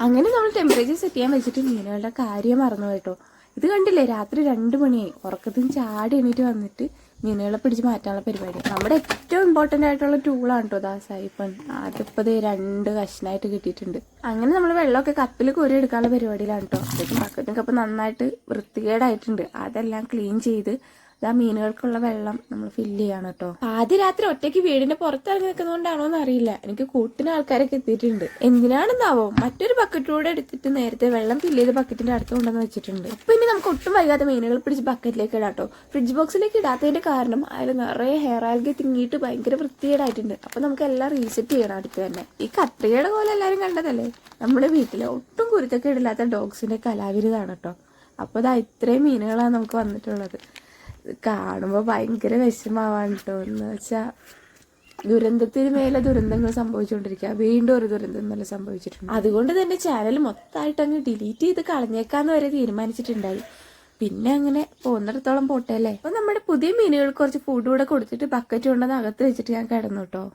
അങ്ങനെ നമ്മൾ temperature set ചെയ്യാൻ വെച്ചിട്ട് മീനുകളുടെ കാര്യം മറന്നു കേട്ടോ. ഇത് കണ്ടില്ലേ, രാത്രി 2 മണിയായി. ഉറക്കത്തിന് ചാടി എണീറ്റ് വന്നിട്ട് മീനുകളെ പിടിച്ച് മാറ്റാനുള്ള പരിപാടി. നമ്മുടെ ഏറ്റവും ഇമ്പോർട്ടൻ്റ് ആയിട്ടുള്ള ടൂളാണ് കേട്ടോ ദാസായിപ്പൻ. അതിപ്പോൾ 2 കഷ്ണമായിട്ട് കിട്ടിയിട്ടുണ്ട്. അങ്ങനെ നമ്മൾ വെള്ളമൊക്കെ കപ്പിൽ കോരി എടുക്കാനുള്ള പരിപാടിയിലാണ് കേട്ടോ. അപ്പോഴേക്കും ബക്കറ്റും കപ്പ് നന്നായിട്ട് വൃത്തികേടായിട്ടുണ്ട്. അതെല്ലാം ക്ലീൻ ചെയ്ത് ആ മീനുകൾക്കുള്ള വെള്ളം നമ്മൾ ഫില്ല് ചെയ്യാണ് കേട്ടോ. ആദ്യ രാത്രി ഒറ്റയ്ക്ക് വീടിന്റെ പുറത്തിറങ്ങി നിൽക്കുന്നതുകൊണ്ടാണോ എന്ന് അറിയില്ല, എനിക്ക് കൂട്ടിന് ആൾക്കാരൊക്കെ എത്തിയിട്ടുണ്ട്. എന്തിനാണെന്നാവോ മറ്റൊരു ബക്കറ്റിലൂടെ എടുത്തിട്ട് നേരത്തെ വെള്ളം ഫില്ല് ചെയ്ത് ബക്കറ്റിന്റെ അടുത്ത് കൊണ്ടുവന്ന് വെച്ചിട്ടുണ്ട്. അപ്പൊ ഇനി നമുക്ക് ഒട്ടും വൈകാതെ മീനുകൾ പിടിച്ച് ബക്കറ്റിലേക്ക് ഇടാം കേട്ടോ. ഫ്രിഡ്ജ് ബോക്സിലേക്ക് ഇടാത്തതിന്റെ കാരണം അതിൽ നിറയെ ഹെയർ ആൽഗ തിങ്ങിയിട്ട് ഭയങ്കര വൃത്തികേടായിട്ടുണ്ട്. അപ്പൊ നമുക്ക് എല്ലാം റീസെറ്റ് ചെയ്യണം അടുത്ത് തന്നെ. ഈ കത്രികയുടെ പോലെ എല്ലാവരും കണ്ടതല്ലേ, നമ്മുടെ വീട്ടിലെ ഒട്ടും കുരുത്തൊക്കെ ഇടില്ലാത്ത ഡോഗ്സിന്റെ കലാവിരുതാണ് കേട്ടോ. അപ്പൊ ഇതാ ഇത്രയും മീനുകളാണ് നമുക്ക് വന്നിട്ടുള്ളത്. കാണുമ്പോൾ ഭയങ്കര വിഷമാവാണ് കേട്ടോ. എന്ന് വെച്ചാൽ ദുരന്തത്തിന് മേലെ ദുരന്തങ്ങൾ സംഭവിച്ചുകൊണ്ടിരിക്കുക. വീണ്ടും ഒരു ദുരന്തം ഇന്നലെ സംഭവിച്ചിട്ടുണ്ട്. അതുകൊണ്ട് തന്നെ ചാനൽ മൊത്തമായിട്ട് അങ്ങ് ഡിലീറ്റ് ചെയ്ത് കളഞ്ഞേക്കാന്ന് വരെ തീരുമാനിച്ചിട്ടുണ്ടായി. പിന്നെ അങ്ങനെ പോകുന്നിടത്തോളം പോട്ടെ അല്ലേ. അപ്പൊ നമ്മുടെ പുതിയ മീനുകൾക്ക് കുറച്ച് ഫുഡ് കൂടെ കൊടുത്തിട്ട് ബക്കറ്റ് കൊണ്ടുവന്ന് അകത്ത് വെച്ചിട്ട് ഞാൻ കിടന്നു കേട്ടോ.